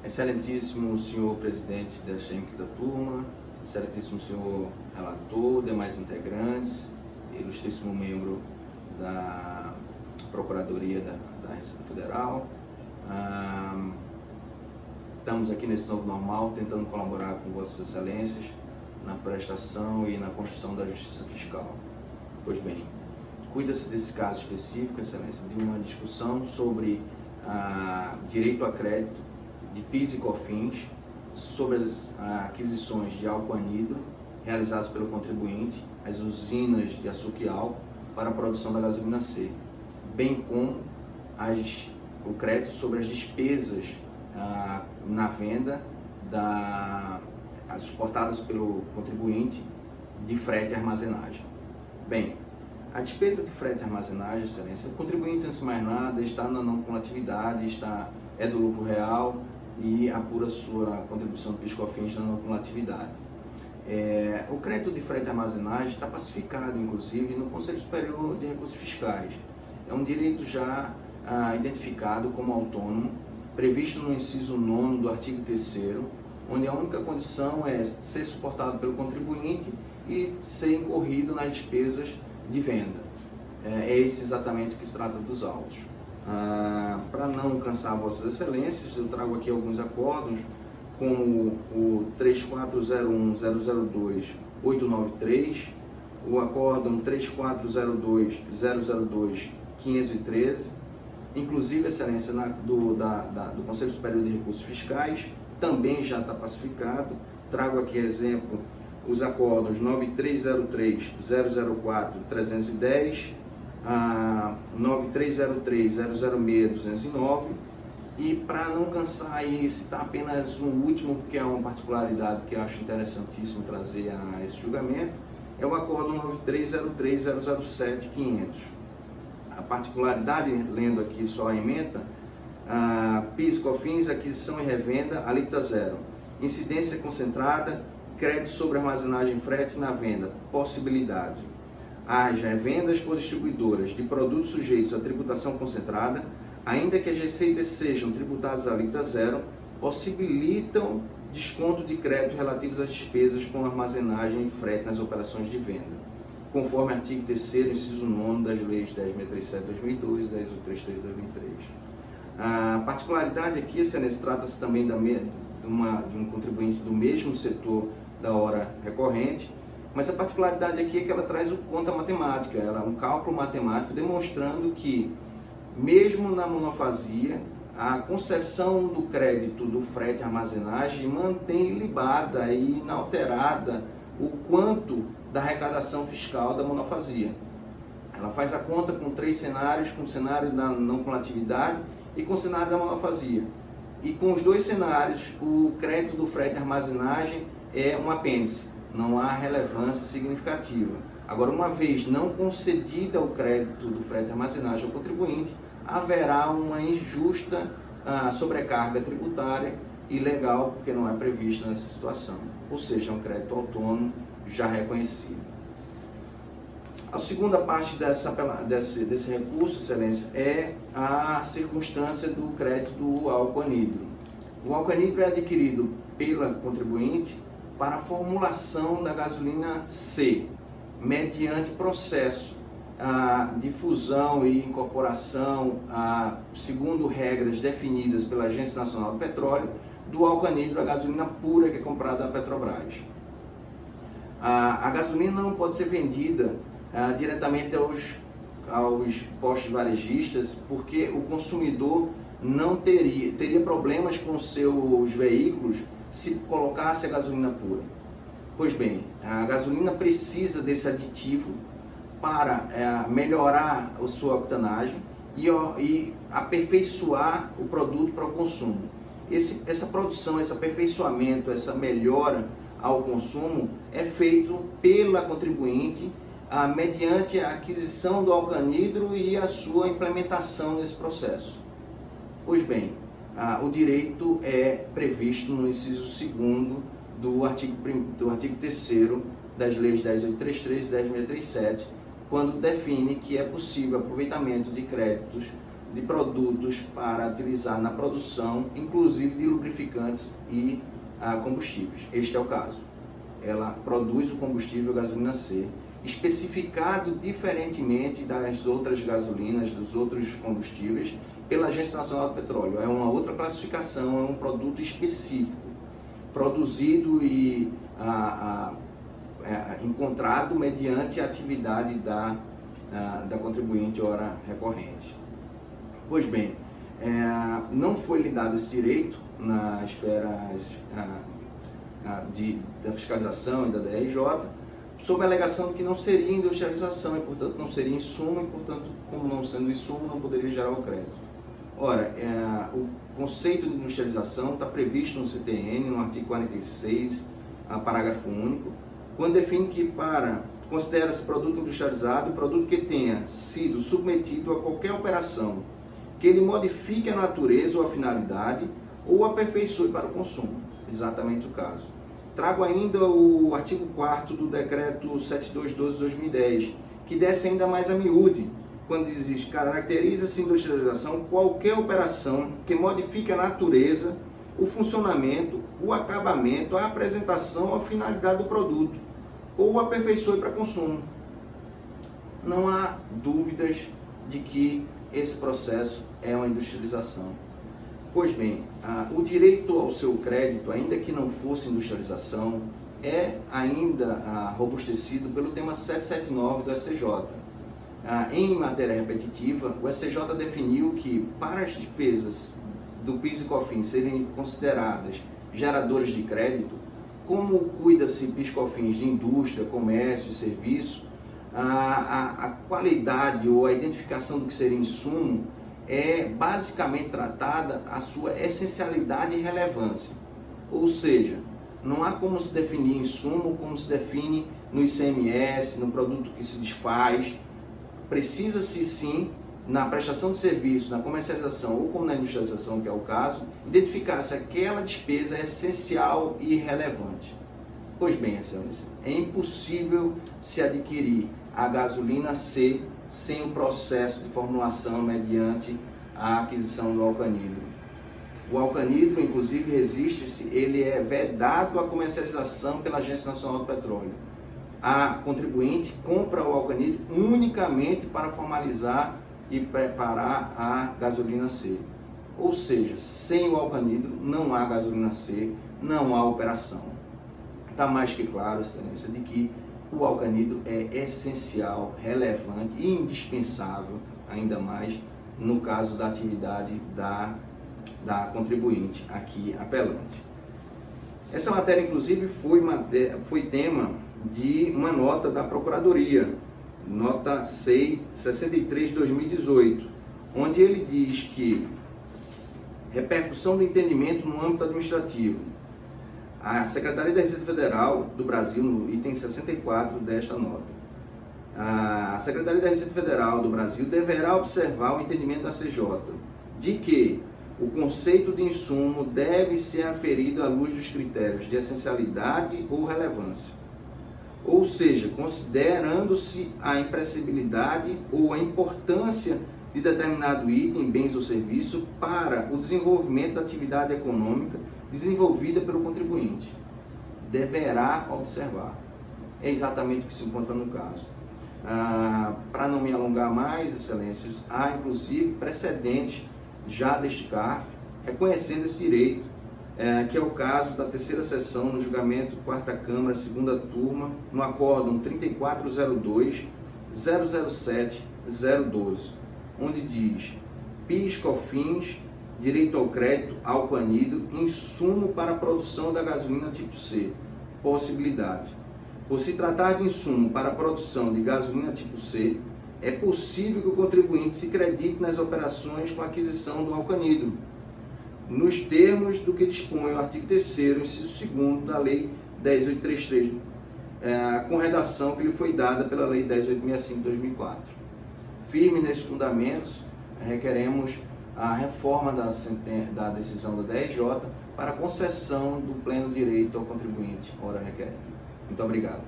Excelentíssimo senhor presidente desta quinta turma, excelentíssimo senhor relator, demais integrantes, ilustríssimo membro da Procuradoria da Receita Federal. Estamos aqui nesse novo normal tentando colaborar com Vossas Excelências na prestação e na construção da justiça fiscal. Pois bem, cuida-se desse caso específico, Excelência, de uma discussão sobre direito a crédito de PIS e COFINS sobre as aquisições de álcool anidro realizadas pelo contribuinte às usinas de açúcar e álcool para a produção da gasolina C, bem como o crédito sobre as despesas na venda suportadas pelo contribuinte de frete e armazenagem. Bem, a despesa de frete e armazenagem, Excelência, o contribuinte, antes de mais nada, está na não cumulatividade, é do lucro real e apura sua contribuição do PIS/COFINS na não cumulatividade. O crédito de frete e armazenagem está pacificado, inclusive, no Conselho Superior de Recursos Fiscais. É um direito já identificado como autônomo, previsto no inciso 9º do artigo 3º, onde a única condição é ser suportado pelo contribuinte e ser incorrido nas despesas de venda. É esse exatamente o que se trata dos autos. Para não cansar Vossas Excelências, eu trago aqui alguns acórdãos, como o 3401-002-893, o acórdão 3402-002-513, inclusive, Excelência, do Conselho Superior de Recursos Fiscais, também já está pacificado. Trago aqui exemplo os acórdãos 9303-004-310, 9303-006-209, e para não cansar aí, citar apenas um último, porque é uma particularidade que eu acho interessantíssimo trazer a esse julgamento, é o acórdão 9303-007-500. A particularidade, lendo aqui só a ementa, PIS, COFINS, aquisição e revenda, alíquota zero, incidência concentrada, crédito sobre armazenagem e frete na venda, possibilidade. As revendas por distribuidoras de produtos sujeitos à tributação concentrada, ainda que as receitas sejam tributadas à alíquota zero, possibilitam desconto de crédito relativos às despesas com armazenagem e frete nas operações de venda, conforme artigo 3º, inciso 9º das leis 10.637/2002 e 10.833/2003. A particularidade aqui, Excelência, trata-se também de um contribuinte do mesmo setor da hora recorrente, mas a particularidade aqui é que ela traz conta matemática, um cálculo matemático demonstrando que, mesmo na monofasia, a concessão do crédito do frete e armazenagem mantém ilibada e inalterada o quanto da arrecadação fiscal da monofasia. Ela faz a conta com 3 cenários, com o cenário da não cumulatividade e com o cenário da monofasia. E com os 2 cenários, o crédito do frete e armazenagem é um apêndice, não há relevância significativa. Agora, uma vez não concedida o crédito do frete e armazenagem ao contribuinte, haverá uma injusta sobrecarga tributária ilegal, porque não é prevista nessa situação. Ou seja, é um crédito autônomo já reconhecido. A segunda parte desse recurso, Excelência, é a circunstância do crédito do álcool anidro. O álcool anidro é adquirido pela contribuinte para a formulação da gasolina C, mediante processo de fusão e incorporação, segundo regras definidas pela Agência Nacional do Petróleo, do álcool anidro à gasolina pura que é comprada da Petrobras. A gasolina não pode ser vendida diretamente aos postos varejistas, porque o consumidor não teria problemas com seus veículos se colocasse a gasolina pura. Pois bem, a gasolina precisa desse aditivo para melhorar a sua octanagem e aperfeiçoar o produto para o consumo. Essa produção, esse aperfeiçoamento, essa melhora ao consumo é feito pela contribuinte mediante a aquisição do álcool anidro e a sua implementação nesse processo. Pois bem, o direito é previsto no inciso 2º do artigo 3º das leis 10.833 e 10.637, quando define que é possível aproveitamento de créditos de produtos para utilizar na produção, inclusive de lubrificantes e combustíveis. Este é o caso. Ela produz o combustível gasolina C, especificado diferentemente das outras gasolinas, dos outros combustíveis, pela Agência Nacional do Petróleo. É uma outra classificação, é um produto específico, produzido e encontrado mediante a atividade da contribuinte hora recorrente. Pois bem, não foi lhe dado esse direito na esfera da fiscalização e da DRJ, sob a alegação de que não seria industrialização e, portanto, não seria insumo e, portanto, como não sendo insumo, não poderia gerar o crédito. Ora, o conceito de industrialização está previsto no CTN, no artigo 46, parágrafo único, quando define que considera-se produto industrializado o produto que tenha sido submetido a qualquer operação que ele modifique a natureza ou a finalidade ou aperfeiçoe para o consumo. Exatamente o caso. Trago ainda o artigo 4º do Decreto 7212/2010, que desce ainda mais a miúde, quando diz: caracteriza-se industrialização qualquer operação que modifique a natureza, o funcionamento, o acabamento, a apresentação ou a finalidade do produto, ou o aperfeiçoe para consumo. Não há dúvidas de que esse processo é uma industrialização. Pois bem, o direito ao seu crédito, ainda que não fosse industrialização, é ainda robustecido pelo tema 779 do STJ. Em matéria repetitiva, o STJ definiu que, para as despesas do PIS e COFINS serem consideradas geradoras de crédito, como cuida-se PIS e COFINS de indústria, comércio e serviço, a qualidade ou a identificação do que seria insumo é basicamente tratada a sua essencialidade e relevância. Ou seja, não há como se definir insumo como se define no ICMS, no produto que se desfaz. Precisa-se sim, na prestação de serviço, na comercialização ou como na industrialização, que é o caso, identificar se aquela despesa é essencial e relevante. Pois bem, excelência, é impossível se adquirir a gasolina C sem o processo de formulação mediante a aquisição do alcanidro. O alcanidro, inclusive, resiste-se, ele é vedado à comercialização pela Agência Nacional do Petróleo. A contribuinte compra o alcanidro unicamente para formalizar e preparar a gasolina C. Ou seja, sem o alcanidro não há gasolina C, não há operação. Está mais que claro, excelência, de que o alcanidro é essencial, relevante e indispensável, ainda mais no caso da atividade da contribuinte aqui apelante. Essa matéria, inclusive, foi tema de uma nota da Procuradoria, nota 63/2018, onde ele diz que repercussão do entendimento no âmbito administrativo. A Secretaria da Receita Federal do Brasil, no item 64 desta nota, a Secretaria da Receita Federal do Brasil deverá observar o entendimento da CJ de que o conceito de insumo deve ser aferido à luz dos critérios de essencialidade ou relevância. Ou seja, considerando-se a imprescindibilidade ou a importância de determinado item, bens ou serviço para o desenvolvimento da atividade econômica desenvolvida pelo contribuinte. Deverá observar. É exatamente o que se encontra no caso. Para não me alongar mais, excelências, há inclusive precedente já deste CARF reconhecendo esse direito, que é o caso da terceira sessão no julgamento 4ª Câmara, 2ª Turma, no acórdão 3402-007-012, onde diz: PIS, COFINS, direito ao crédito, alcanidro, insumo para a produção da gasolina tipo C, possibilidade. Por se tratar de insumo para a produção de gasolina tipo C, é possível que o contribuinte se credite nas operações com aquisição do alcanidro, nos termos do que dispõe o artigo 3º, inciso 2º da Lei 10.833, com redação que lhe foi dada pela Lei 10.865 de 2004. Firme nesses fundamentos, requeremos a reforma da decisão da DRJ para concessão do pleno direito ao contribuinte ora requerente. Muito obrigado.